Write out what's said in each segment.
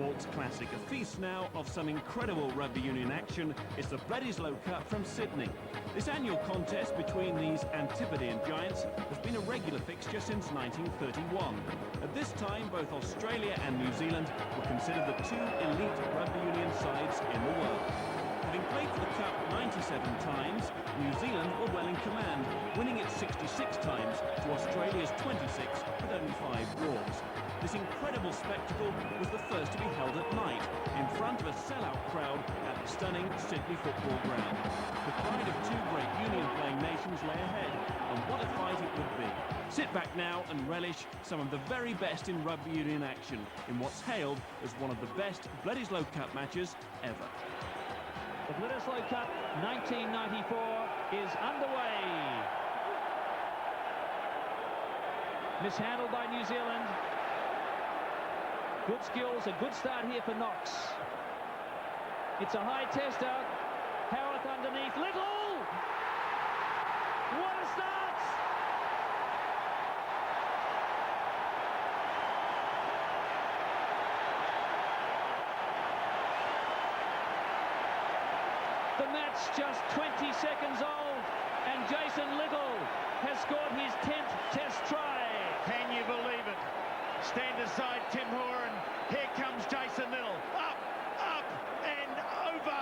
Sports Classic, a feast now of some incredible rugby union action. It's the Bledisloe Cup from Sydney. This annual contest between these Antipodean giants has been a regular fixture since 1931. At this time, both Australia and New Zealand were considered the two elite rugby union sides in the world. Having played for the Cup 97 times, New Zealand were well in command, winning it 66 times to Australia's 26 with only 5 draws. This incredible spectacle was the first to be held at night, in front of a sellout crowd at the stunning Sydney football ground. The pride of two great union-playing nations lay ahead, and what a fight it would be. Sit back now and relish some of the very best in rugby union action, in what's hailed as one of the best Bledisloe Cup matches ever. The Bledisloe Cup 1994 is underway. Mishandled by New Zealand. Good skills, a good start here for Knox. It's a high tester. Howarth underneath. Little! What a start! The match just 20 seconds old, and Jason Little has scored his 10th test try. Can you believe it? Stand aside, Tim Hoare, and here comes Jason Little. Up, up, and over.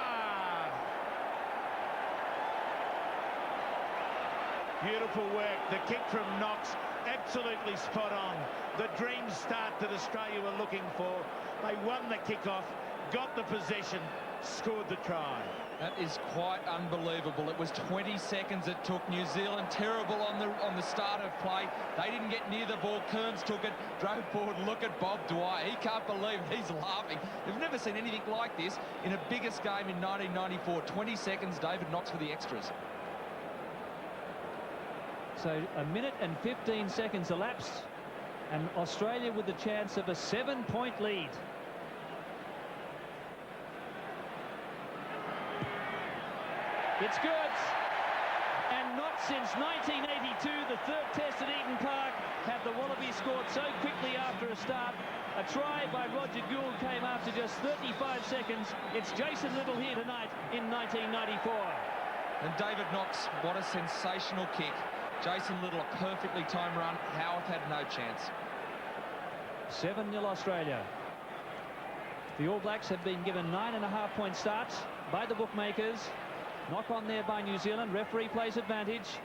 Beautiful work. The kick from Knox, absolutely spot on. The dream start that Australia were looking for. They won the kickoff, got the possession, scored the try. That is quite unbelievable. It was 20 seconds it took. New Zealand terrible on the start of play. They didn't get near the ball. Kearns took it, drove forward. Look at Bob Dwyer. He can't believe he's laughing. They've never seen anything like this in a biggest game in 1994. 20 seconds, David Knox for the extras. So a minute and 15 seconds elapsed, and Australia with the chance of a 7-point lead. It's good, and not since 1982, the third test at Eden Park, have the Wallabies scored so quickly after a start. A try by Roger Gould came after just 35 seconds. It's Jason Little here tonight in 1994. And David Knox, what a sensational kick. Jason Little, a perfectly timed run. Howarth had no chance. 7-0 Australia. The All Blacks have been given 9.5-point starts by the bookmakers. Knock on there by New Zealand. Referee plays advantage.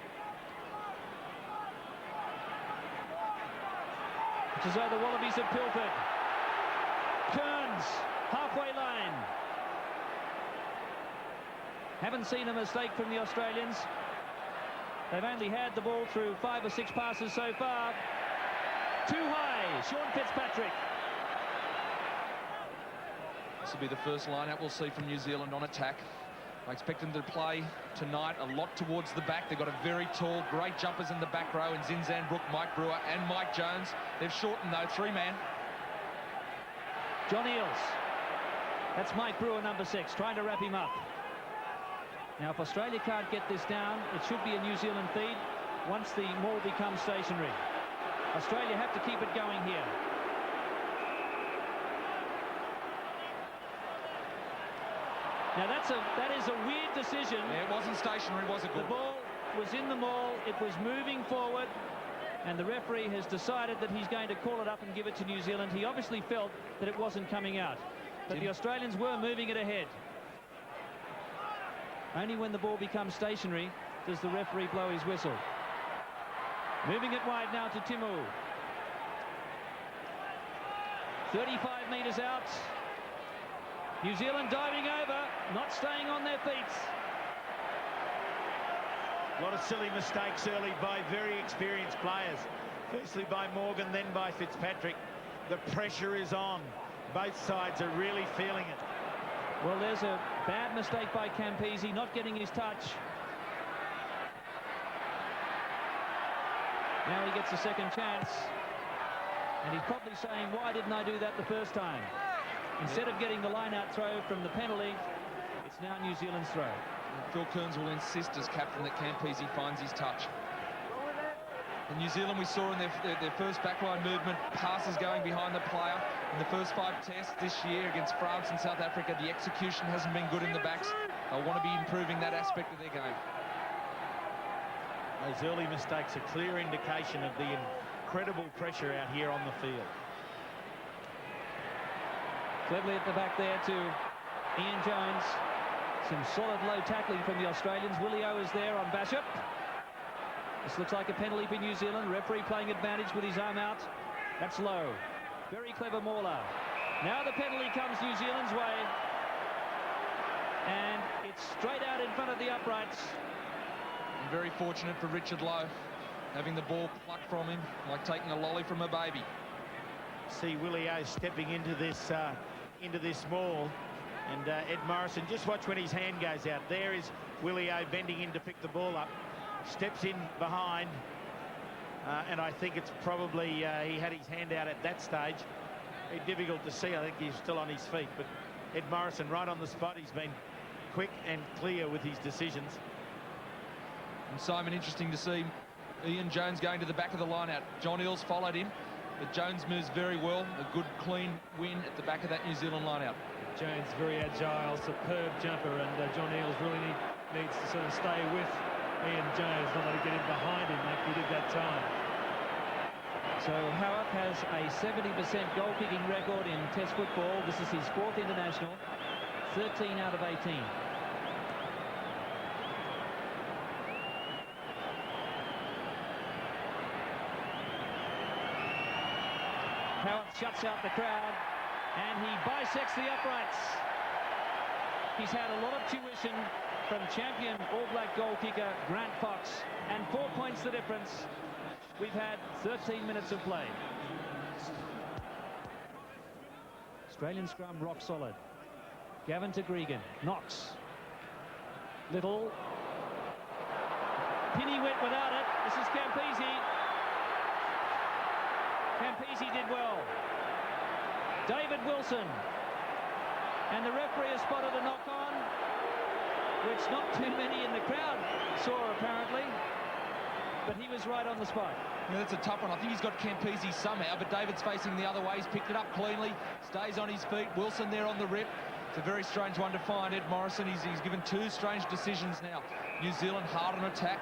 It's as though the Wallabies have pilfered. Kearns, halfway line. Haven't seen a mistake from the Australians. They've only had the ball through 5 or 6 passes so far. Too high, Sean Fitzpatrick. This will be the first line-out we'll see from New Zealand on attack. I expect them to play tonight a lot towards the back. They've got a very tall, great jumpers in the back row in Zinzan Brook, Mike Brewer and Mike Jones. They've shortened though, 3-man. John Eales. That's Mike Brewer, number 6, trying to wrap him up. Now, if Australia can't get this down, it should be a New Zealand feed once the maul becomes stationary. Australia have to keep it going here. Now that is a weird decision. Yeah, it wasn't stationary, was it? The ball was in the maul, it was moving forward, and the referee has decided that he's going to call it up and give it to New Zealand. He obviously felt that it wasn't coming out, but the Australians were moving it ahead. Only when the ball becomes stationary does the referee blow his whistle. Moving it wide now to Timu. 35 metres out. New Zealand diving over, not staying on their feet. A lot of silly mistakes early by very experienced players. Firstly by Morgan, then by Fitzpatrick. The pressure is on. Both sides are really feeling it. Well, there's a bad mistake by Campese, not getting his touch. Now he gets a second chance. And he's probably saying, why didn't I do that the first time? Instead of getting the line-out throw from the penalty, it's now New Zealand's throw. Phil Kearns will insist as captain that Campese finds his touch. And New Zealand, we saw in their first backline movement, passes going behind the player. In the first 5 tests this year against France and South Africa, the execution hasn't been good in the backs. They'll want to be improving that aspect of their game. Those early mistakes are clear indication of the incredible pressure out here on the field. Cleverly at the back there to Ian Jones. Some solid low tackling from the Australians. Willie O is there on Bishop. This looks like a penalty for New Zealand. Referee playing advantage with his arm out. That's low. Very clever mauler. Now the penalty comes New Zealand's way. And it's straight out in front of the uprights. And very fortunate for Richard Lowe, having the ball plucked from him like taking a lolly from a baby. See Willie O stepping into this maul. And Ed Morrison, just watch when his hand goes out. There is Willie O bending in to pick the ball up. Steps in behind. And I think it's probably he had his hand out at that stage. Very difficult to see. I think he's still on his feet. But Ed Morrison right on the spot. He's been quick and clear with his decisions. And Simon, interesting to see Ian Jones going to the back of the line out. John Eales followed him, but Jones moves very well. A good, clean win at the back of that New Zealand line out. Jones very agile, superb jumper, and John Eales really needs to sort of stay with Ian Jones, not let him get in behind him like he did that time. So Howarth has a 70% goal-kicking record in Test football. This is his 4th international, 13 out of 18. Howarth shuts out the crowd, and he bisects the uprights. He's had a lot of tuition from champion All Black goal kicker Grant Fox, and 4 points the difference. We've had 13 minutes of play. Australian scrum rock solid. Gavin to Gregan. Knox. Little. Pinney went without it. This is Campese. Campese did well. David Wilson. And the referee has spotted a knock-on, which not too many in the crowd saw, apparently. But he was right on the spot. Yeah, that's a tough one. I think he's got Campese somehow, but David's facing the other way. He's picked it up cleanly, stays on his feet. Wilson there on the rip. It's a very strange one to find. Ed Morrison, he's given 2 strange decisions now. New Zealand hard on attack,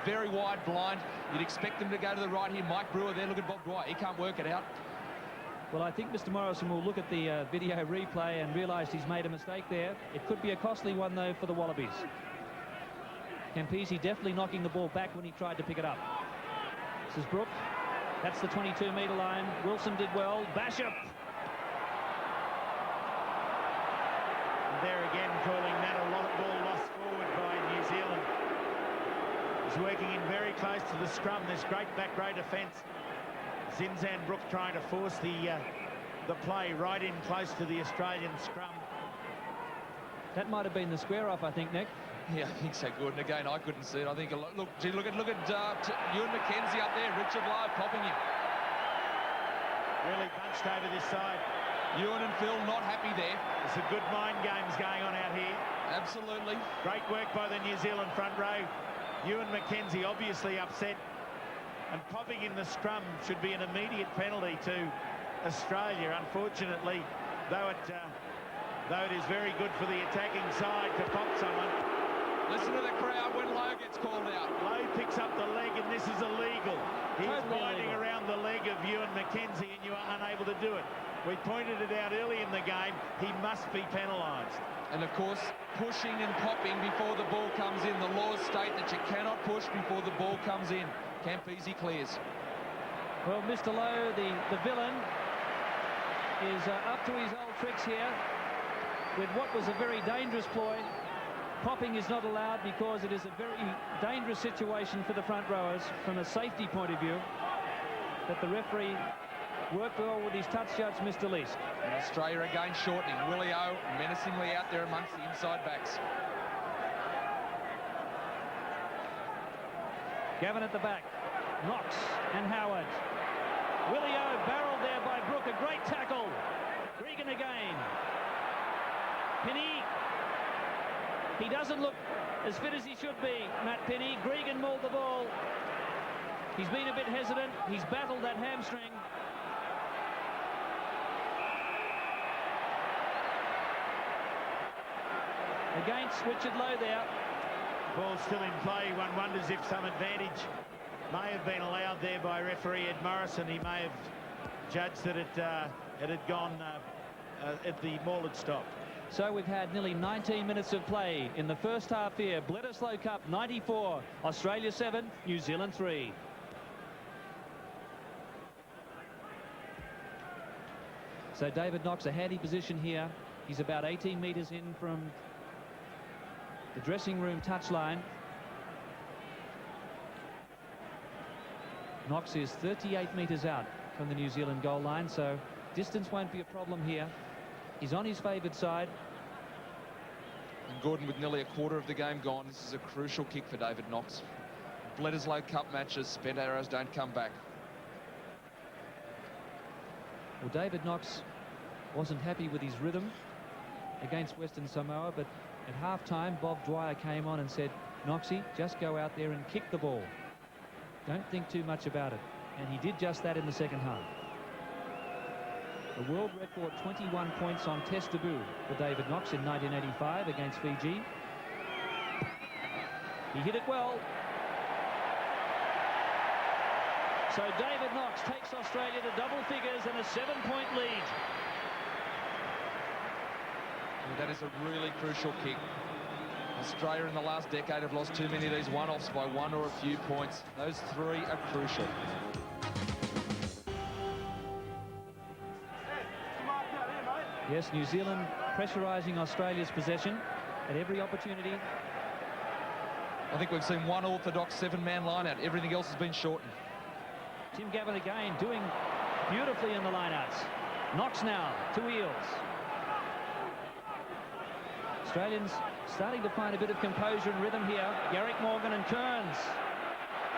very wide blind. You'd expect them to go to the right here. Mike Brewer there. Look at Bob Dwyer. He can't work it out. Well, I think Mr. Morrison will look at the video replay and realise he's made a mistake there. It could be a costly one, though, for the Wallabies. Campese definitely knocking the ball back when he tried to pick it up. This is Brook. That's the 22-metre line. Wilson did well. Bishop. And there again, calling that a ball lost forward by New Zealand. He's working in very close to the scrum. This great back row defence. Zinzan Brook trying to force the play right in close to the Australian scrum. That might have been the square off, I think, Nick. Yeah, I think so. Good. And again, I couldn't see it. I think, look at Ewan McKenzie up there. Richard Lowe popping him. Really bunched over this side. Ewan and Phil not happy there. There's a good mind games going on out here. Absolutely. Great work by the New Zealand front row. Ewan McKenzie obviously upset. And popping in the scrum should be an immediate penalty to Australia. Unfortunately, though it is very good for the attacking side to pop someone. Listen to the crowd when Lowe gets called out. Lowe picks up the leg, and this is illegal. He's Totally winding illegal. around the leg of Ewan McKenzie, and you are unable to do it. We pointed it out early in the game. He must be penalised. And of course, pushing and popping before the ball comes in. The laws state that you cannot push before the ball comes in. Campese clears. Well, Mr. Lowe, the villain, is up to his old tricks here with what was a very dangerous ploy. Popping is not allowed because it is a very dangerous situation for the front rowers from a safety point of view. But the referee worked well with his touch judge, Mr. Least. And Australia again shortening. Willie O menacingly out there amongst the inside backs. Gavin at the back. Knox and Howard. Willie O barreled there by Brook. A great tackle. Gregan again. Pinney. He doesn't look as fit as he should be, Matt Pinney. Gregan mauled the ball. He's been a bit hesitant. He's battled that hamstring. Against Richard Lowe there. Ball still in play. One wonders if some advantage may have been allowed there by referee Ed Morrison. He may have judged that it had gone at the maul had stopped. So we've had nearly 19 minutes of play in the first half here. Bledisloe Cup 94, Australia 7, New Zealand 3. So David Knox, a handy position here. He's about 18 metres in from the dressing room touchline. Knox is 38 metres out from the New Zealand goal line, so distance won't be a problem here. He's on his favoured side. And Gordon, with nearly a quarter of the game gone, this is a crucial kick for David Knox. Bledisloe Cup matches, spent arrows don't come back. Well, David Knox wasn't happy with his rhythm against Western Samoa, but at half-time, Bob Dwyer came on and said, Knoxie, just go out there and kick the ball. Don't think too much about it. And he did just that in the second half. The world record 21 points on test debut for David Knox in 1985 against Fiji. He hit it well. So David Knox takes Australia to double figures and a 7-point lead. That is a really crucial kick. Australia in the last decade have lost too many of these one-offs by one or a few points. Those three are crucial. Yes, New Zealand pressurising Australia's possession at every opportunity. I think we've seen one orthodox 7-man line-out. Everything else has been shortened. Tim Gavin again doing beautifully in the line-outs. Knox now to Eels. Australians starting to find a bit of composure and rhythm here. Garrick Morgan and Kearns.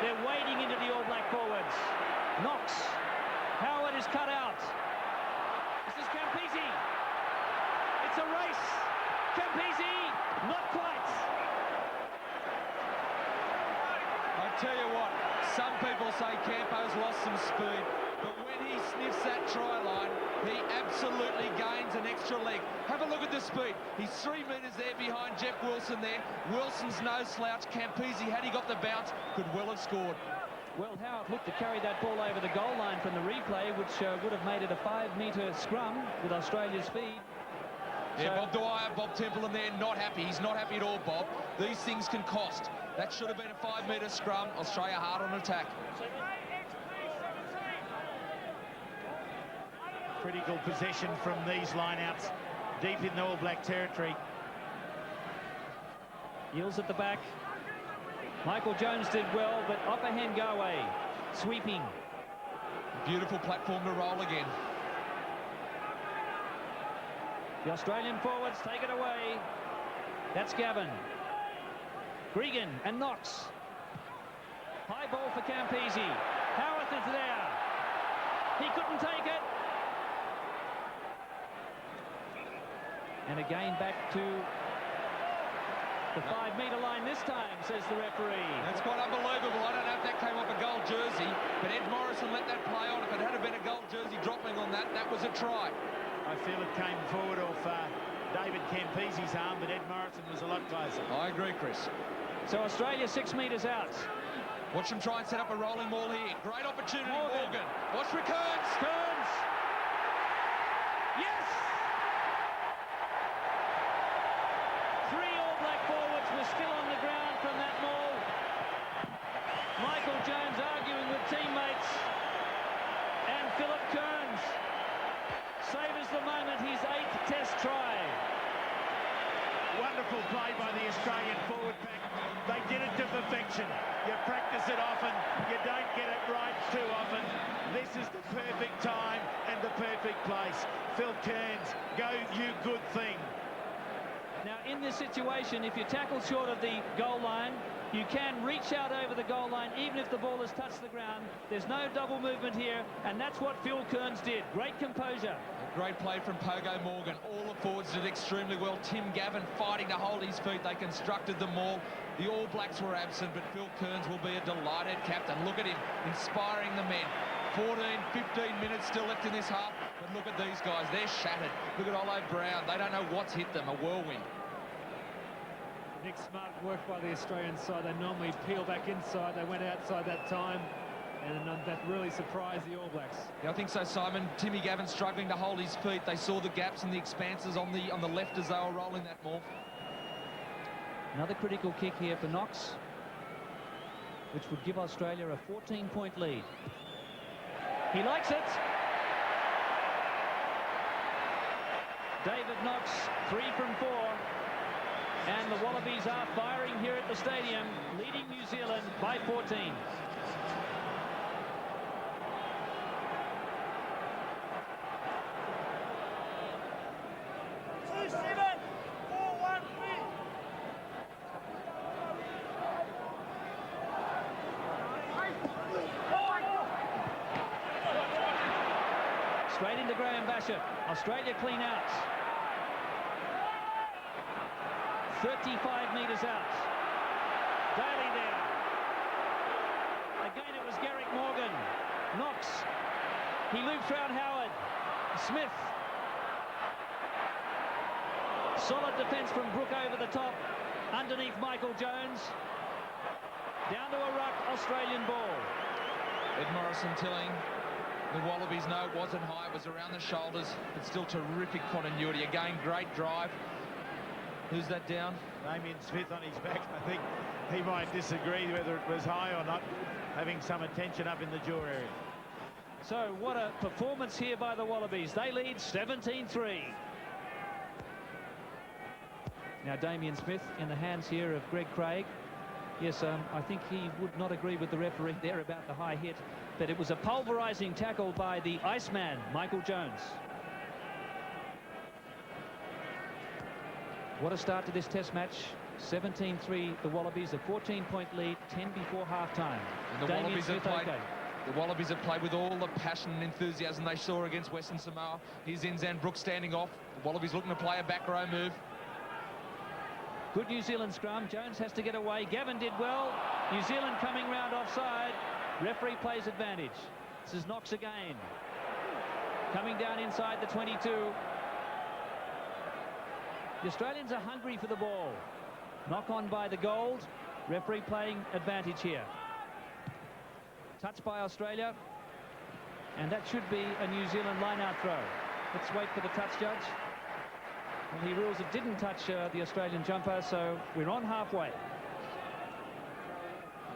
They're wading into the All Black forwards. Knox. Howard is cut out. This is Campese. It's a race. Campese, not quite. I tell you what, some people say Campo's lost some speed, but when he sniffs that try line, he absolutely gains an extra leg. Have a look at the speed. He's 3 metres there behind Jeff Wilson there. Wilson's no slouch. Campese, had he got the bounce, could well have scored. Well, Howard looked to carry that ball over the goal line from the replay, which would have made it a 5-metre scrum with Australia's feed. Yeah, Bob Dwyer, Bob Temple in there, not happy. He's not happy at all, Bob. These things can cost. That should have been a 5-metre scrum. Australia hard on attack. Critical possession from these lineouts deep in the All Black territory. Eels at the back. Michael Jones did well, but Opa Hengawe sweeping. Beautiful platform to roll again. The Australian forwards take it away. That's Gavin. Gregan and Knox. High ball for Campese. Howarth is there. He couldn't take it. And again back to the 5-metre line this time, says the referee. That's quite unbelievable. I don't know if that came off a gold jersey, but Ed Morrison let that play on. If it had been a gold jersey dropping on that, that was a try. I feel it came forward off David Campese's arm, but Ed Morrison was a lot closer. I agree, Chris. So Australia 6 metres out. Watch them try and set up a rolling ball here. Great opportunity, Morgan. Watch for Kearns. Kearns. Yes! 3 All Black forwards were still on the ground from that maul. Michael Jones arguing with teammates. And Philip Kearns savours the moment, his 8th test try. Wonderful play by the Australian forward pack. They did it to perfection. You practice it often, you don't get it right too often. This is the perfect time and the perfect place. Phil Kearns, go you good thing. Now in this situation, if you tackle short of the goal line, You can reach out over the goal line even if the ball has touched the ground. There's no double movement here, and that's what Phil Kearns did. Great composure. A great play from Pogo Morgan. All the forwards did extremely well. Tim Gavin fighting to hold his feet. They constructed them all. The All Blacks were absent, but Phil Kearns will be a delighted captain. Look at him, inspiring the men. 14, 15 minutes still left in this half, but look at these guys. They're shattered. Look at Olo Brown. They don't know what's hit them. A whirlwind. Nick Smart work by the Australian side. They normally peel back inside. They went outside that time, and that really surprised the All Blacks. Yeah, I think so, Simon. Timmy Gavin struggling to hold his feet. They saw the gaps and the expanses on the left as they were rolling that ball. Another critical kick here for Knox, which would give Australia a 14-point lead. He likes it. David Knox, 3 from 4. And the Wallabies are firing here at the stadium, leading New Zealand by 14. Straight into Graham Basham. Australia clean out. 35 metres out. Daly there. Again, it was Garrick Morgan. Knox. He loops round Howard. Smith. Solid defence from Brook over the top. Underneath Michael Jones. Down to a ruck, Australian ball. Ed Morrison telling the Wallabies no, it wasn't high. It was around the shoulders, but still terrific continuity. Again, great drive. Who's that down? Damien Smith on his back. I think he might disagree whether it was high or not, having some attention up in the jaw area. So what a performance here by the Wallabies. They lead 17-3. Now Damien Smith in the hands here of Greg Craig. Yes, I think he would not agree with the referee there about the high hit, but it was a pulverizing tackle by the Iceman, Michael Jones. What a start to this test match. 17-3, the Wallabies, a 14-point lead, 10 before halftime. And the Wallabies have played. Okay. The Wallabies have played with all the passion and enthusiasm they saw against Western Samoa. Here's Inzan Brooks standing off. The Wallabies looking to play a back row move. Good New Zealand scrum. Jones has to get away. Gavin did well. New Zealand coming round offside. Referee plays advantage. This is Knox again. Coming down inside the 22. The Australians are hungry for the ball. Knock on by the gold. Referee playing advantage here. Touch by Australia. And that should be a New Zealand line-out throw. Let's wait for the touch judge. Well, he rules it didn't touch the Australian jumper, so we're on halfway.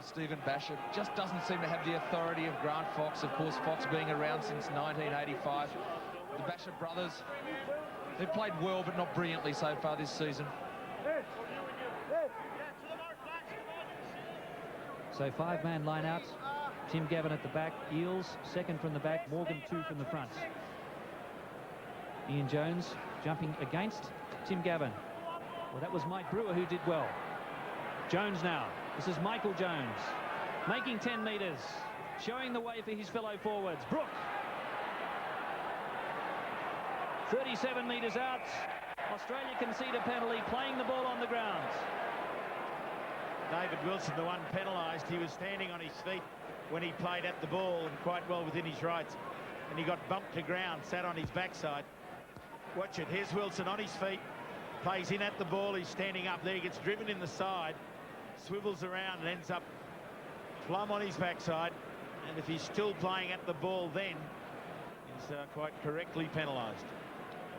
Stephen Basham just doesn't seem to have the authority of Grant Fox. Of course, Fox being around since 1985. The Basham brothers, they've played well, but not brilliantly so far this season. So 5-man line out. Tim Gavin at the back. Eales second from the back. Morgan 2 from the front. Ian Jones jumping against Tim Gavin. Well, that was Mike Brewer who did well. Jones now. This is Michael Jones. Making 10 metres. Showing the way for his fellow forwards. Brook. 37 metres out. Australia concede a penalty, playing the ball on the ground. David Wilson, the one penalised. He was standing on his feet when he played at the ball and quite well within his rights. And he got bumped to ground, sat on his backside. Watch it. Here's Wilson on his feet. Plays in at the ball. He's standing up there. Gets driven in the side. Swivels around and ends up plumb on his backside. And if he's still playing at the ball then, he's quite correctly penalised.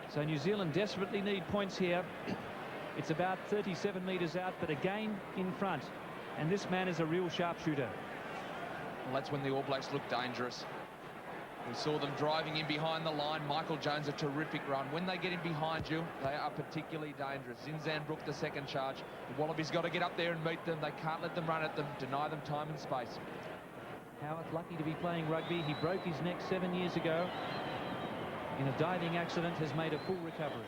So New Zealand desperately need points here. It's about 37 metres out, but again in front. And this man is a real sharpshooter. Well, that's when the All Blacks look dangerous. We saw them driving in behind the line. Michael Jones, a terrific run. When they get in behind you, they are particularly dangerous. Zinzan Brook, the second charge. The Wallabies got to get up there and meet them. They can't let them run at them, deny them time and space. Howard, lucky to be playing rugby. He broke his neck 7 years ago in a diving accident, has made a full recovery.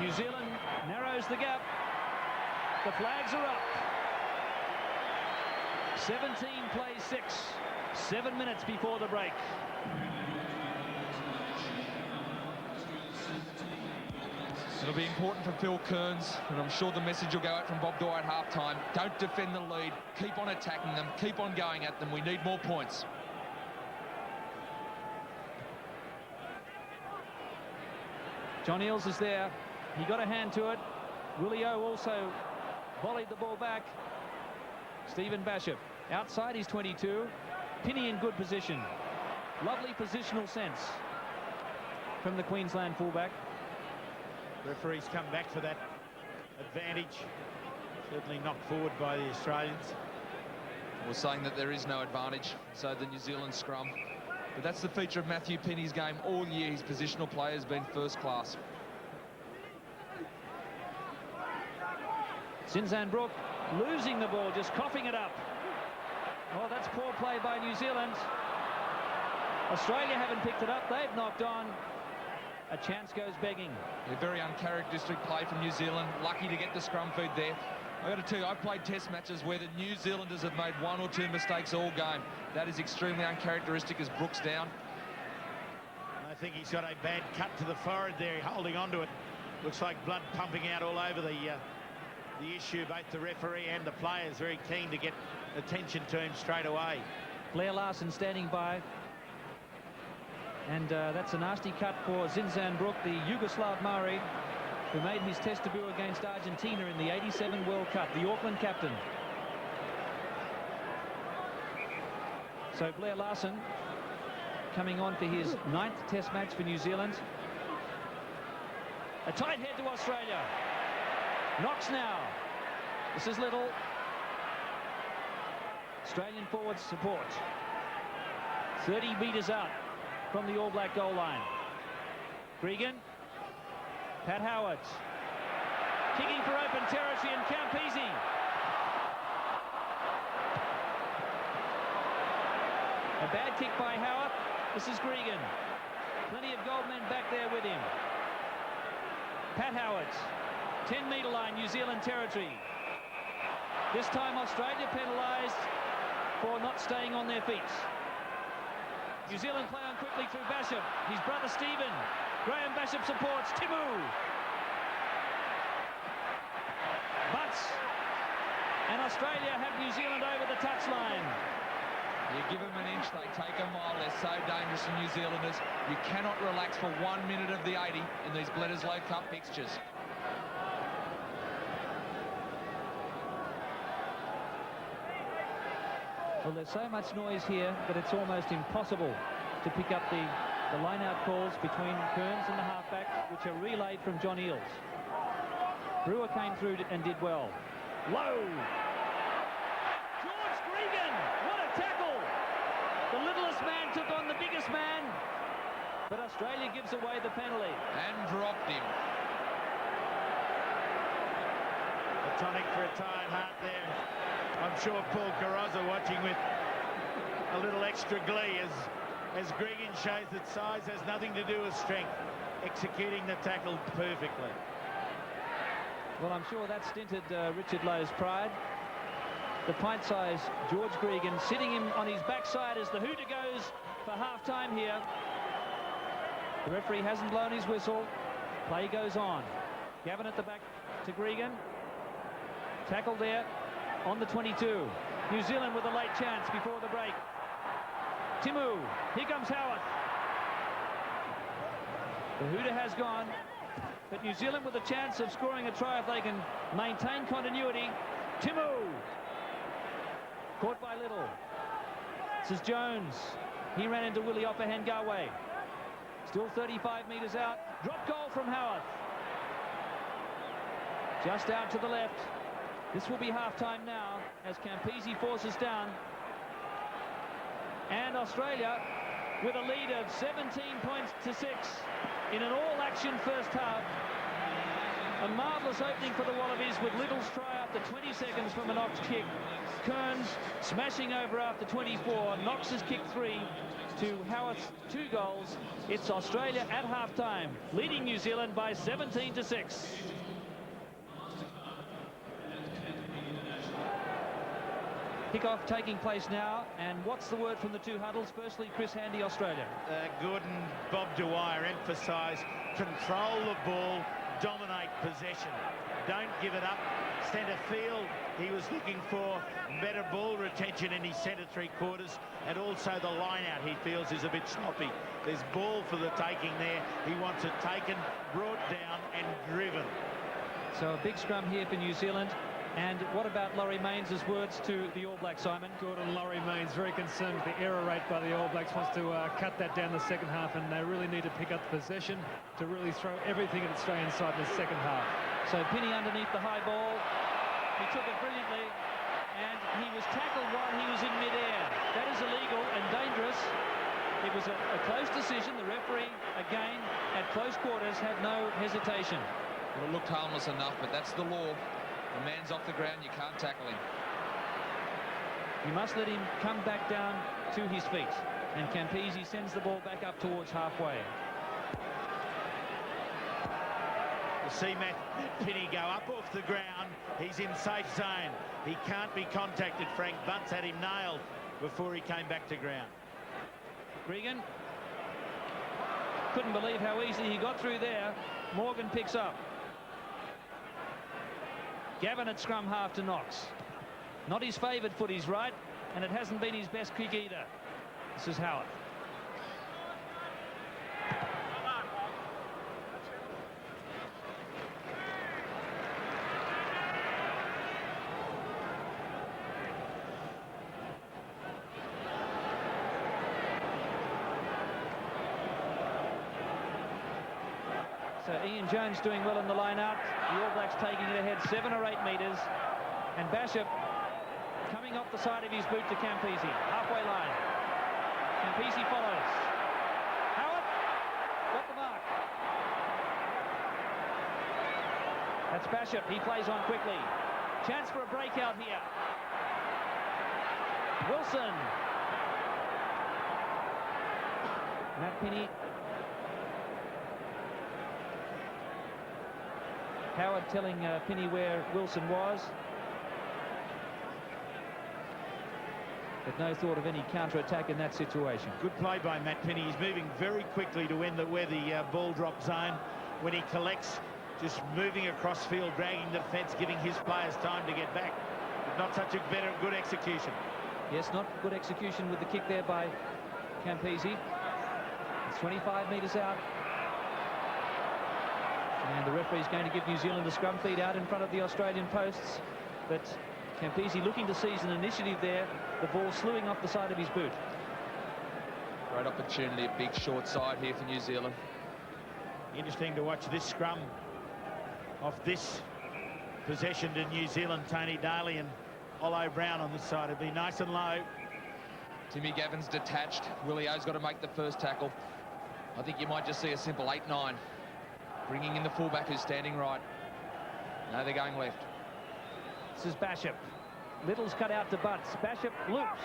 New Zealand narrows the gap. The flags are up. 17 plays 6. 7 minutes before the break. It'll be important for Phil Kearns, and I'm sure the message will go out from Bob Dwyer at half-time. Don't defend the lead. Keep on attacking them. Keep on going at them. We need more points. John Eales is there. He got a hand to it. Willie O also volleyed the ball back. Stephen Bashop outside his 22. Pinney in good position. Lovely positional sense from the Queensland fullback. Referees come back for that advantage. Certainly knocked forward by the Australians. We're saying that there is no advantage, so the New Zealand scrum. But that's the feature of Matthew Pinney's game all year. His positional play has been first class. Zinzan Brook losing the ball, just coughing it up. Oh, that's poor play by New Zealand. Australia haven't picked it up. They've knocked on. A chance goes begging. A very uncharacteristic play from New Zealand. Lucky to get the scrum feed there. I've got to tell you, I've played test matches where the New Zealanders have made 1 or 2 mistakes all game. That is extremely uncharacteristic as Brook's down. I think he's got a bad cut to the forehead there, holding on to it. Looks like blood pumping out all over the issue. Both the referee and the players very keen to get attention to him straight away. Blair Larson standing by. And that's a nasty cut for Zinzan Brook, the Yugoslav Maori, who made his test debut against Argentina in the '87 World Cup, the Auckland captain. So Blair Larson coming on for his 9th test match for New Zealand. A tight head to Australia. Knox now. This is Little. Australian forward support. 30 metres out from the All Black goal line. Gregan. Pat Howard. Kicking for open territory and Campese. A bad kick by Howard. This is Gregan. Plenty of gold men back there with him. Pat Howard. 10-metre line, New Zealand territory. This time Australia penalised for not staying on their feet. New Zealand play on quickly through Bashop. His brother Stephen. Graham Bashop supports Timu. Butts. And Australia have New Zealand over the touchline. You give them an inch, they take a mile. They're so dangerous, the New Zealanders. You cannot relax for 1 minute of the 80 in these Bledisloe Cup fixtures. Well, there's so much noise here that it's almost impossible to pick up the line-out calls between Kearns and the halfback, which are relayed from John Eales. Brewer came through and did well. Low. George Gregan, what a tackle! The littlest man took on the biggest man, but Australia gives away the penalty. And dropped him. A tonic for a tired heart there. I'm sure Paul Carrozza watching with a little extra glee as Gregan shows that size has nothing to do with strength, executing the tackle perfectly. Well, I'm sure that stinted Richard Lowe's pride. The pint-sized George Gregan sitting him on his backside as the hooter goes for half-time here. The referee hasn't blown his whistle. Play goes on. Gavin at the back to Gregan. Tackle there on the 22. New Zealand with a late chance before the break. Timu. Here comes Howard. The hooter has gone, but New Zealand with a chance of scoring a try if they can maintain continuity. Timu. Caught by Little. This is Jones. He ran into Willie Opahengawe. Still 35 metres out. Drop goal from Howard. Just out to the left. This will be half-time now as Campese forces down. And Australia with a lead of 17 points to 6 in an all-action first half. A marvellous opening for the Wallabies with Little's try after 20 seconds from a Knox kick. Kearns smashing over after 24. Knox's kick 3 to Howarth's 2 goals. It's Australia at half-time, leading New Zealand by 17-6. Kick-off taking place now, and what's the word from the two huddles? Firstly, Chris Handy, Australia. Good, and Bob Dwyer emphasised control the ball, dominate possession. Don't give it up. Centre field, he was looking for better ball retention in his centre three quarters, and also the line-out he feels is a bit sloppy. There's ball for the taking there. He wants it taken, brought down and driven. So a big scrum here for New Zealand. And what about Laurie Mains's words to the All Blacks, Simon? Good on Laurie Mains, very concerned with the error rate by the All Blacks, wants to cut that down the second half, and they really need to pick up the possession to really throw everything at Australian side in the second half. So Penny underneath the high ball. He took it brilliantly, and he was tackled while he was in midair. That is illegal and dangerous. It was a close decision. The referee, again, at close quarters, had no hesitation. Well, it looked harmless enough, but that's the law. The man's off the ground, you can't tackle him. You must let him come back down to his feet. And Campese sends the ball back up towards halfway. You see Matt Penny go up off the ground. He's in safe zone. He can't be contacted. Frank Bunce had him nailed before he came back to ground. Gregan couldn't believe how easily he got through there. Morgan picks up. Gavin at scrum half to Knox. Not his favoured foot, he's right, and it hasn't been his best kick either. This is Howard. So Ian Jones doing well in the line-out. The All Blacks taking it ahead 7 or 8 metres. And Bishop coming off the side of his boot to Campese. Halfway line. Campese follows. Howard got the mark. That's Bishop. He plays on quickly. Chance for a breakout here. Wilson. Matt Penny. Howard telling Penny where Wilson was. But no thought of any counter-attack in that situation. Good play by Matt Penny. He's moving very quickly to where the ball drop zone. When he collects, just moving across field, dragging the defence, giving his players time to get back. But not such a good execution. Yes, not good execution with the kick there by Campese. It's 25 metres out. And the referee's going to give New Zealand a scrum feed out in front of the Australian posts. But Campese looking to seize an initiative there. The ball slewing off the side of his boot. Great opportunity, a big short side here for New Zealand. Interesting to watch this scrum off this possession to New Zealand. Tony Daly and Ollo Brown on this side. It'd be nice and low. Timmy Gavin's detached. Willie O's got to make the first tackle. I think you might just see a simple 8-9. Bringing in the fullback who's standing right. No, they're going left. This is Bishop. Little's cut out to Butts. Bishop loops.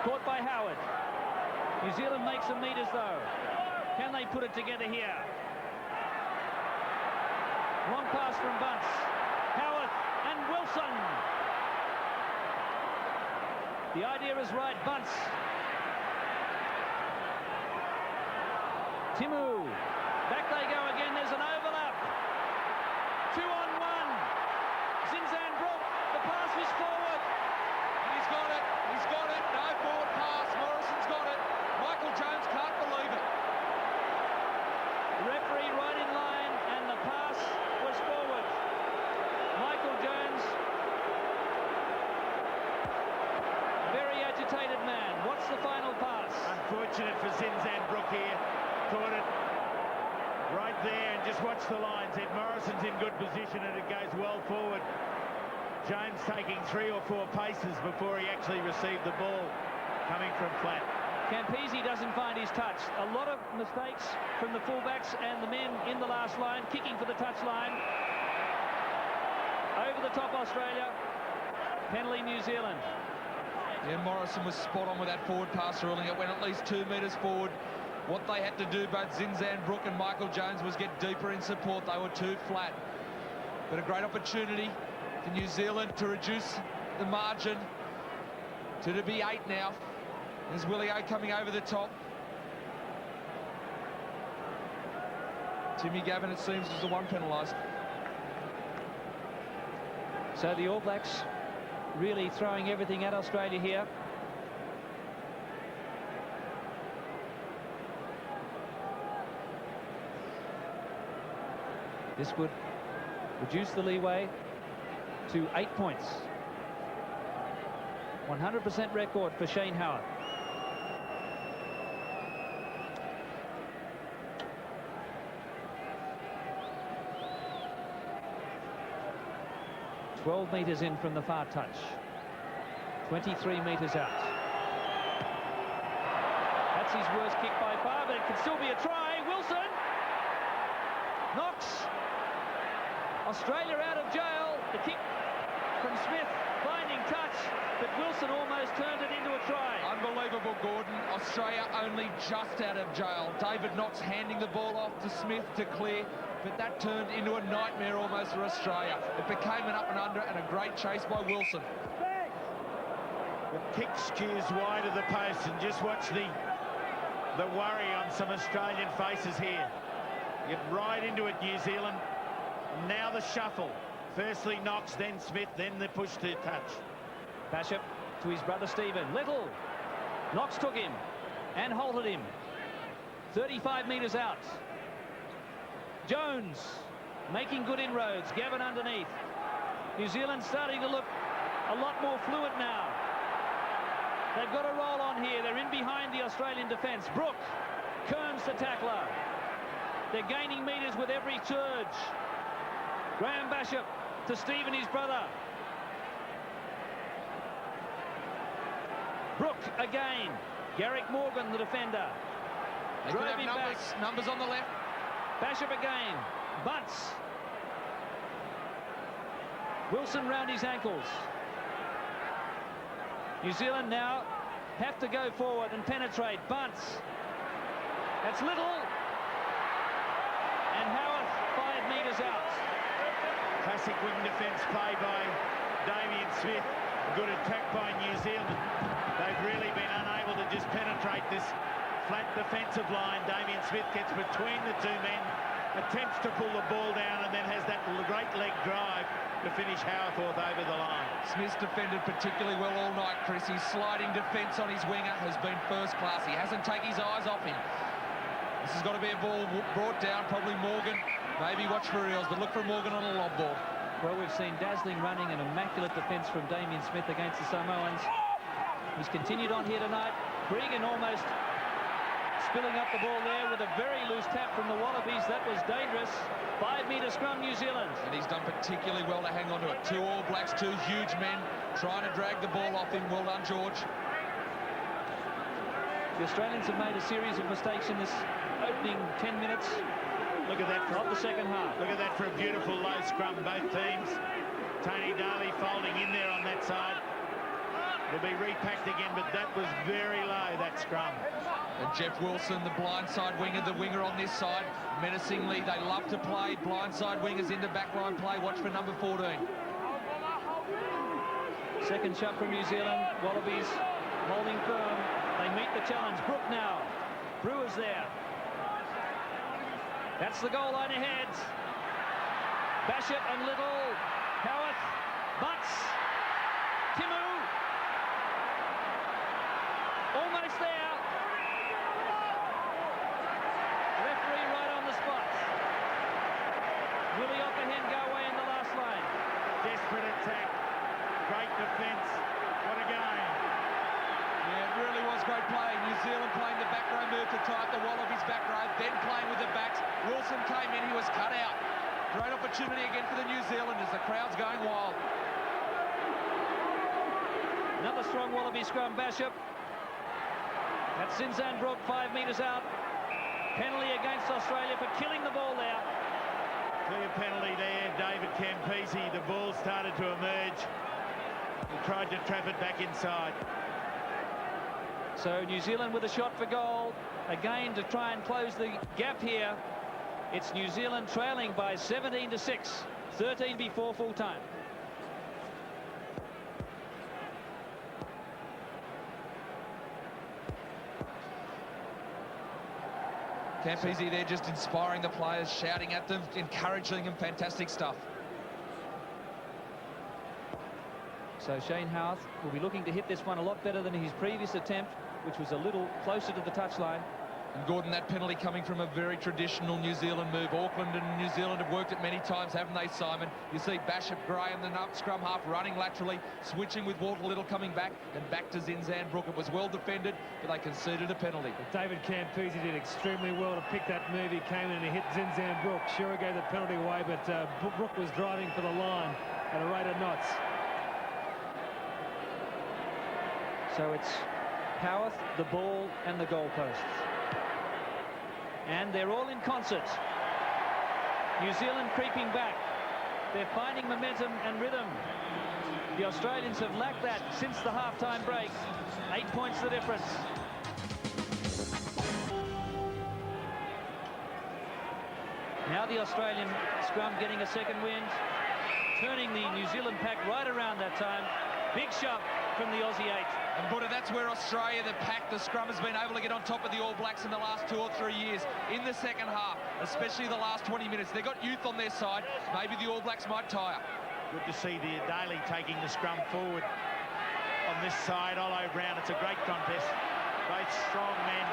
Caught by Howard. New Zealand makes some meters though. Can they put it together here? Long pass from Bunce. Howard and Wilson. The idea is right. Bunce. Timu. Back they go again. There's an overlap. 2-on-1. Zinzan Brook. The pass was forward. He's got it. He's got it. No forward pass. Morrison's got it. Michael Jones can't believe it. The referee right in line, and the pass was forward. Michael Jones. Very agitated man. What's the final pass? Unfortunate for Zinzan Brook here. Caught it right there and just watch the lines. Ed Morrison's in good position and it goes well forward. Jones taking 3 or 4 paces before he actually received the ball coming from flat. Campese doesn't find his touch. A lot of mistakes from the fullbacks and the men in the last line, kicking for the touch line. top Australia. Penalty New Zealand. Yeah, Morrison was spot on with that forward pass ruling. It went at least 2 metres forward. What they had to do, both Zinzan Brook and Michael Jones, was get deeper in support. They were too flat. But a great opportunity for New Zealand to reduce the margin to be 8 now. There's Willie O coming over the top. Timmy Gavin, it seems, was the one penalised. So the All Blacks really throwing everything at Australia here. This would reduce the leeway to 8 points. 100% record for Shane Howard. "12 metres in from the far touch. 23 metres out. That's his worst kick by far, but it can still be a try. Wilson! Knox! Australia out of jail. The kick from Smith, finding touch, but Wilson almost turned it into a try. Unbelievable, Gordon. Australia only just out of jail. David Knox handing the ball off to Smith to clear, but that turned into a nightmare almost for Australia. It became an up and under and a great chase by Wilson. The kick skews wide of the post, and just watch the worry on some Australian faces here. Get right into it, New Zealand. Now the shuffle. Firstly Knox, then Smith, then the push to touch. Bishop to his brother Stephen. Little. Knox took him and halted him. 35 metres out. Jones making good inroads. Gavin underneath. New Zealand starting to look a lot more fluid now. They've got a roll on here. They're in behind the Australian defence. Brook, Kearns the tackler. They're gaining metres with every surge. Graham Bishop to Stephen, his brother. Brook again. Garrick Morgan, the defender. They Drove could have him back. numbers on the left. Bishop again. Bunce. Wilson round his ankles. New Zealand now have to go forward and penetrate. Bunce. That's Little. And Howard 5 metres out. Classic wing defence play by Damien Smith. Good attack by New Zealand. They've really been unable to just penetrate this flat defensive line. Damien Smith gets between the two men, attempts to pull the ball down, and then has that great leg drive to finish Howarthorpe over the line. Smith's defended particularly well all night, Chris. His sliding defence on his winger has been first class. He hasn't taken his eyes off him. This has got to be a ball brought down, probably Morgan. Maybe watch for Eels, but look for Morgan on a lob ball. Well, we've seen dazzling running and immaculate defence from Damien Smith against the Samoans. He's continued on here tonight. Gregan almost spilling up the ball there with a very loose tap from the Wallabies. That was dangerous. 5 metre scrum, New Zealand. And he's done particularly well to hang on to it. 2 All Blacks, 2 huge men trying to drag the ball off him. Well done, George. The Australians have made a series of mistakes in this opening 10 minutes. Look at that of the second half. Look at that for a beautiful low scrum, both teams. Tony Daly folding in there on that side. It'll be repacked again, but that was very low, that scrum. And Jeff Wilson, the blindside winger, the winger on this side. Menacingly, they love to play blindside wingers into backline play. Watch for number 14. Second shot from New Zealand. Wallabies holding firm. They meet the challenge. Brook now. Brewer's there. That's the goal line ahead. Bishop and Little. Howarth. Butts. Timu. Almost there. Referee right on the spot. Willie Opperhen go away in the last line. Desperate attack. Great defence. What a game. Yeah, it really was great play. New Zealand playing the back row move to tie up the Wallabies back row, then playing with the backs. Wilson came in, he was cut out. Great opportunity again for the New Zealanders. The crowd's going wild. Another strong Wallaby scrum, Bishop. That's Zinzan Brook, 5 metres out. Penalty against Australia for killing the ball there. Clear penalty there, David Campese. The ball started to emerge. He tried to trap it back inside. So New Zealand with a shot for goal. Again to try and close the gap here. It's New Zealand trailing by 17-6. 13 before full time. Campese there just inspiring the players, shouting at them, encouraging them. Fantastic stuff. So Shane Howarth will be looking to hit this one a lot better than his previous attempt, which was a little closer to the touchline. And Gordon, that penalty coming from a very traditional New Zealand move. Auckland and New Zealand have worked it many times, haven't they, Simon? You see Basham Graham, the scrum half, running laterally, switching with Walter Little coming back, and back to Zinzan Brook. It was well defended, but they conceded a penalty. David Campese did extremely well to pick that move. He came in and he hit Zinzan Brook. Sure, he gave the penalty away, but Brook was driving for the line at a rate of knots. So it's Howarth, the ball, and the goalposts. And they're all in concert. New Zealand creeping back. They're finding momentum and rhythm. The Australians have lacked that since the half-time break. 8 points the difference. Now the Australian scrum getting a second wind, turning the New Zealand pack right around that time. Big shot from the Aussie 8. And Buddha, that's where Australia, the pack, the scrum has been able to get on top of the All Blacks in the last 2 or 3 years in the second half, especially the last 20 minutes. They've got youth on their side. Maybe the All Blacks might tire. Good to see the Daly taking the scrum forward on this side. Olo Brown, it's a great contest. Both strong men.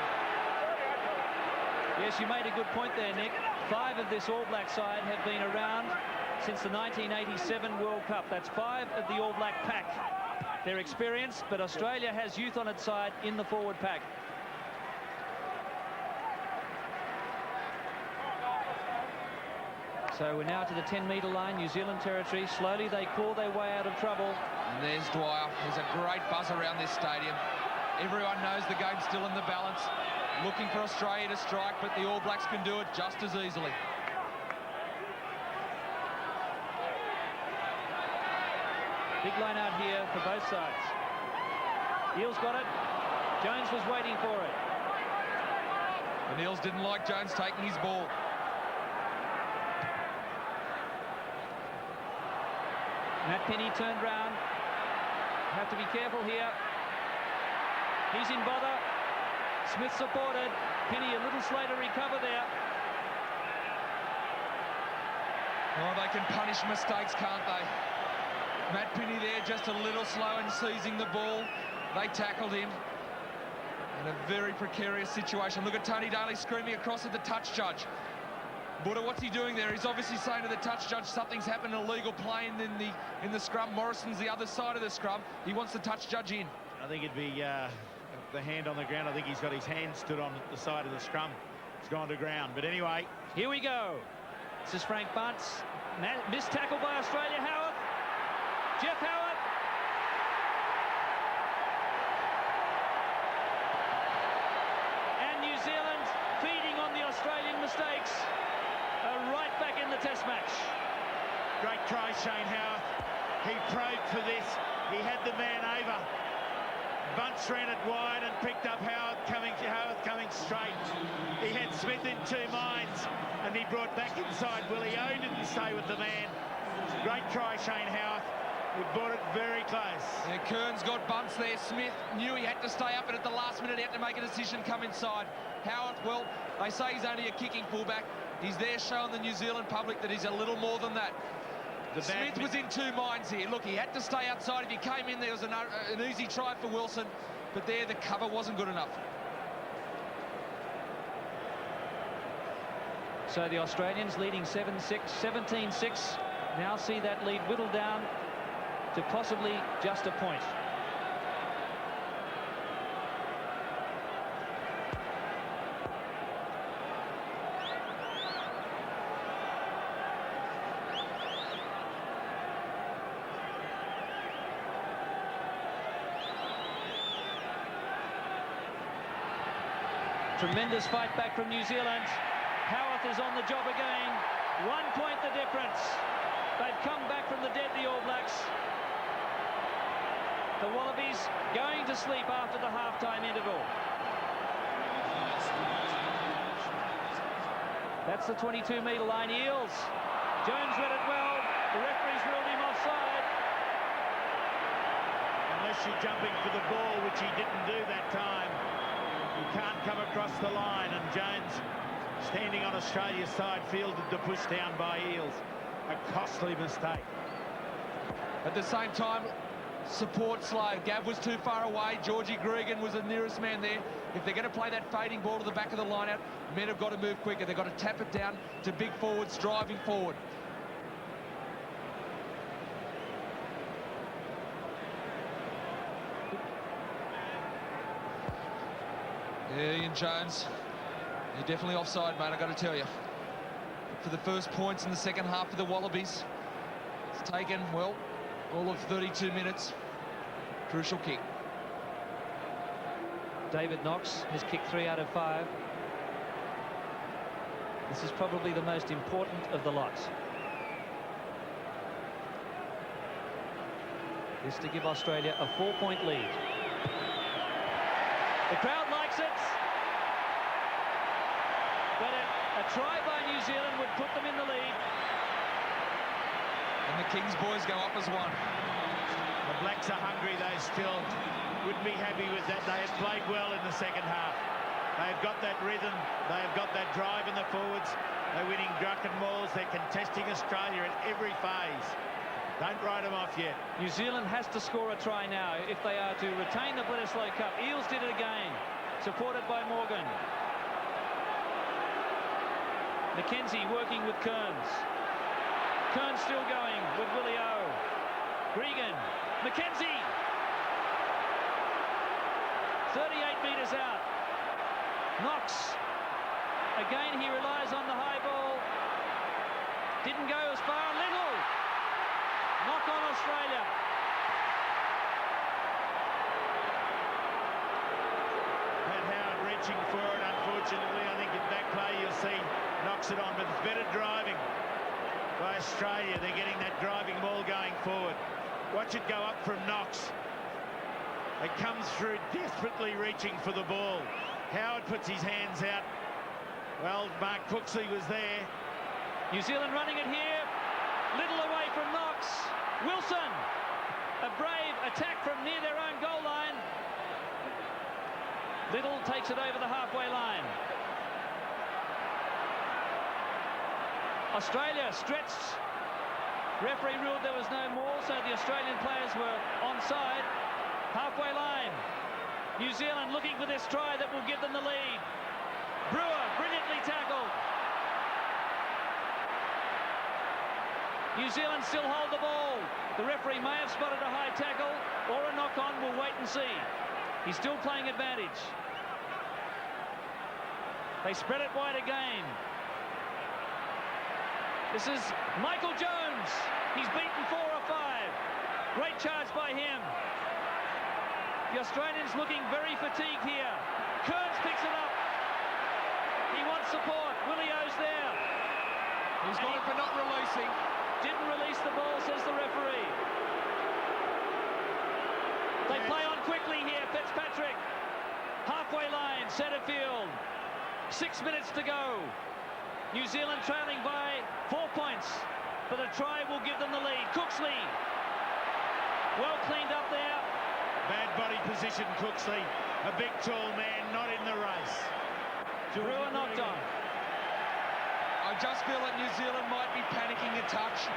Yes, you made a good point there, Nick. 5 of this All Black side have been around since the 1987 World Cup. That's 5 of the All Black pack. They're experienced, but Australia has youth on its side in the forward pack. So we're now to the 10-metre line, New Zealand territory. Slowly they claw their way out of trouble. And there's Dwyer. There's a great buzz around this stadium. Everyone knows the game's still in the balance. Looking for Australia to strike, but the All Blacks can do it just as easily. Big line out here for both sides. Eels got it. Jones was waiting for it. The Eels didn't like Jones taking his ball. Matt Penny turned round. Have to be careful here. He's in bother. Smith supported. Penny a little slow to recover there. Oh, they can punish mistakes, can't they? Matt Penny there just a little slow in seizing the ball. They tackled him in a very precarious situation. Look at Tony Daly screaming across at the touch judge. Buddha, what's he doing there? He's obviously saying to the touch judge something's happened, illegal play in the scrum. Morrison's the other side of the scrum. He wants the touch judge in. I think it'd be the hand on the ground. I think he's got his hand stood on the side of the scrum. It's gone to ground. But anyway, here we go. This is Frank Bunce. Missed tackle by Australia. Howarth. Jeff Howarth. And New Zealand feeding on the Australian mistakes. Right back in the test match. Great try, Shane Howarth. He probed for this. He had the man over. Bunce ran it wide and picked up Howarth coming straight. He had Smith in 2 minds and he brought back inside. Willie O didn't stay with the man. Great try, Shane Howarth. He brought it very close. Yeah, Kearns got Bunce there. Smith knew he had to stay up, and at the last minute he had to make a decision, come inside. Howarth, well, they say he's only a kicking fullback. He's there showing the New Zealand public that he's a little more than that. Smith was in 2 minds here. Look, he had to stay outside. If he came in, there was an easy try for Wilson, but there the cover wasn't good enough. So the Australians leading 17-6, now see that lead whittled down to possibly just a point. Tremendous fight back from New Zealand. Howarth is on the job again. 1 point the difference. They've come back from the dead, the All Blacks. The Wallabies going to sleep after the half-time interval. That's the 22-metre line. Eels. Jones read it well. The referee's ruled him offside. Unless you're jumping for the ball, which he didn't do that time, you can't come across the line. And Jones, standing on Australia's side, fielded the push down by Eels. A costly mistake. At the same time, support slow. Gav was too far away. George Gregan was the nearest man there. If they're going to play that fading ball to the back of the line-out, men have got to move quicker. They've got to tap it down to big forwards driving forward. Yeah, Ian Jones, you're definitely offside, mate, I've got to tell you. For the first points in the second half of the Wallabies, it's taken, well, all of 32 minutes. Crucial kick. David Knox has kicked 3 out of 5. This is probably the most important of the lot. This to give Australia a 4-point lead. The crowd likes it. But a try by New Zealand would put them in the lead. And the Kings boys go up as one. The Blacks are hungry, they still wouldn't be happy with that. They have played well in the second half. They've got that rhythm, they've got that drive in the forwards. They're winning drunken mauls, they're contesting Australia at every phase. Don't write them off yet. New Zealand has to score a try now if they are to retain the Bledisloe Cup. Eels did it again, supported by Morgan. McKenzie working with Kearns. Kearns still going with Willie O. Gregan. McKenzie. 38 metres out. Knox. Again, he relies on the high ball. Didn't go as far. Little. Knock on Australia. And Howard reaching for it, unfortunately. I think in back play you'll see knocks it on, but it's better driving by Australia. They're getting that driving ball going forward. Watch it go up from Knox. It comes through desperately reaching for the ball. Howard puts his hands out. Well, Mark Cooksley was there. New Zealand running it here. Little away from Knox. Wilson. A brave attack from near their own goal line. Little takes it over the halfway line. Australia stretched. Referee ruled there was no more, so the Australian players were onside. Halfway line. New Zealand looking for this try that will give them the lead. Brewer brilliantly tackled. New Zealand still hold the ball. The referee may have spotted a high tackle or a knock-on. We'll wait and see. He's still playing advantage. They spread it wide again. This is Michael Jones. He's beaten 4 or 5. Great charge by him. The Australians looking very fatigued here. Kearns picks it up. He wants support. Willie O's there. He's got it for not releasing. Didn't release the ball, says the referee. They play on quickly here. Fitzpatrick. Halfway line, centre field. 6 minutes to go. New Zealand trailing by 4 points, but a try will give them the lead. Cooksley. Well cleaned up there. Bad body position, Cooksley. A big, tall man, not in the race. Brewer knocked on. I just feel that New Zealand might be panicking a touch.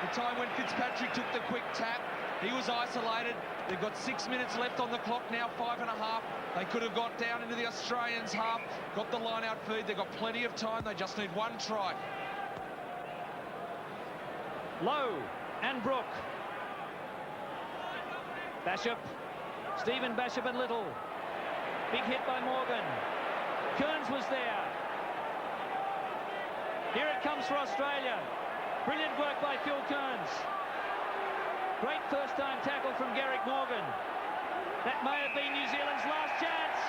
The time when Fitzpatrick took the quick tap, he was isolated. They've got 6 minutes left on the clock now, 5.5. They could have got down into the Australians' half, got the line-out feed. They've got plenty of time. They just need one try. Lowe and Brook. Bashop. Stephen Bashop and Little. Big hit by Morgan. Kearns was there. Here it comes for Australia. Brilliant work by Phil Kearns. Great first-time tackle from Garrick Morgan. That may have been New Zealand's last chance.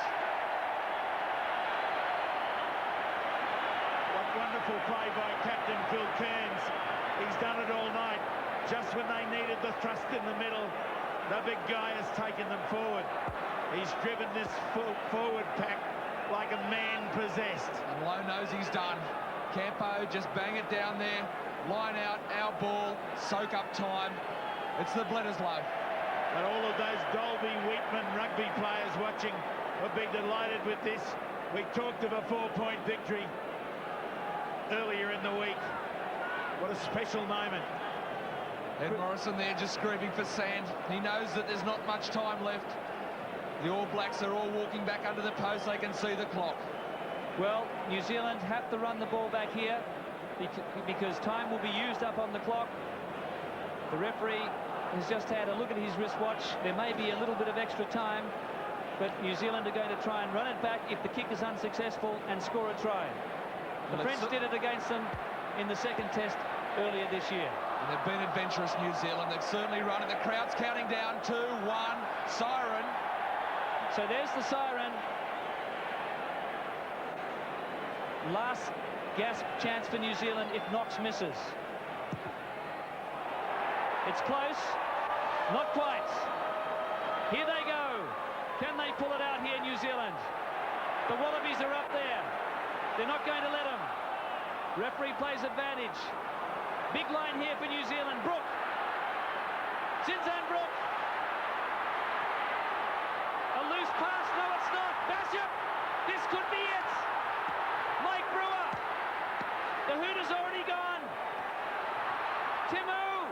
What Wonderful play by Captain Phil Kearns. He's done it all night. Just when they needed the thrust in the middle, the big guy has taken them forward. He's driven this forward pack like a man possessed. And Lowe knows he's done. Campo, just bang it down there. Line out, our ball, soak up time. It's the Bledisloe. And all of those Dolby Wheatman rugby players watching will be delighted with this. We talked of a 4-point victory earlier in the week. What a special moment. Ed Morrison there just screaming for sand. He knows that there's not much time left. The All Blacks are all walking back under the post. They can see the clock. Well, New Zealand have to run the ball back here because time will be used up on the clock. The referee has just had a look at his wristwatch. There may be a little bit of extra time, but New Zealand are going to try and run it back if the kick is unsuccessful and score a try. The French did it against them in the second test earlier this year. And they've been adventurous, New Zealand. They've certainly run it. The crowd's counting down. 2, 1, siren. So there's the siren. Last gasp chance for New Zealand if Knox misses. It's close. Not quite. Here they go. Can they pull it out here, New Zealand? The Wallabies are up there. They're not going to let them. Referee plays advantage. Big line here for New Zealand. Brook. Zinzan Brook. A loose pass. No, it's not. Bishop. This could be it. Mike Brewer. The hoot is already gone. Timu.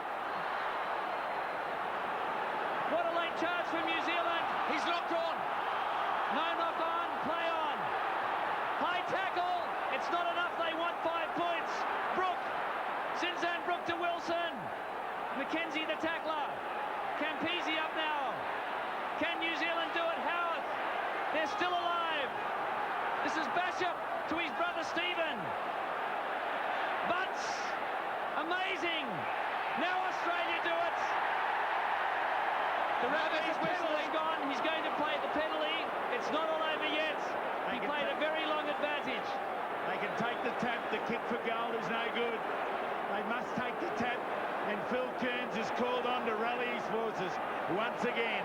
What a late charge from New Zealand. He's knocked on. No knock on. Play on. High tackle. It's not enough. They want 5 points. Brook. Zinzan Brook to Wilson. McKenzie the tackler. Campese up now. Can New Zealand do it? Howarth. They're still alive. This is Bishop to his brother Stephen. Bunce. Amazing. Now Australia do it. The referee's whistle is gone. He's going to play the penalty. It's not all over yet. He played a very long advantage. They can take the tap. The kick for goal is no good. They must take the tap. And Phil Kearns is called on to rally his forces once again.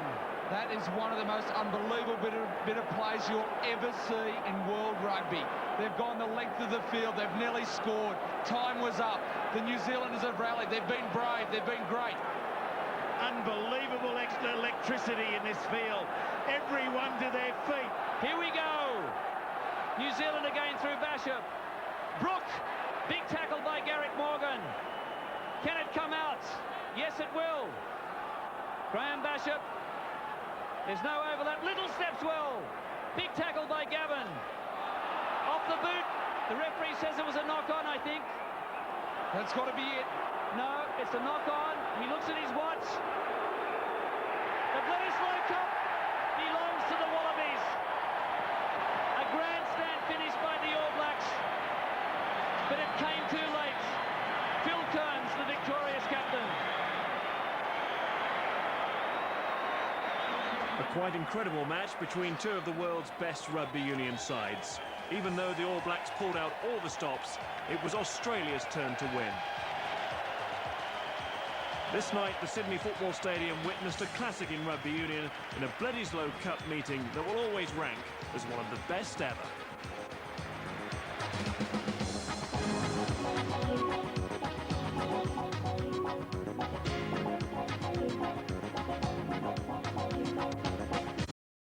That is one of the most unbelievable bit of plays you'll ever see in world rugby. They've gone the length of the field. They've nearly scored. Time was up. The New Zealanders have rallied. They've been brave. They've been great. Unbelievable extra electricity in this field. Everyone to their feet. Here we go. New Zealand again through Bishop. Brook. Big tackle by Garrick Morgan. Can it come out? Yes, it will. Graham Bishop. There's no overlap. Little steps well. Big tackle by Gavin. Off the boot. The referee says it was a knock-on, I think. That's got to be it. No, it's a knock-on. He looks at his watch. The Bledisloe Cup belongs to the Wallabies. A grandstand finish by the All Blacks. But it came too late. Phil Kearns, the victorious captain. A quite incredible match between two of the world's best rugby union sides. Even though the All Blacks pulled out all the stops, it was Australia's turn to win. This night, the Sydney Football Stadium witnessed a classic in rugby union in a Bledisloe Cup meeting that will always rank as one of the best ever.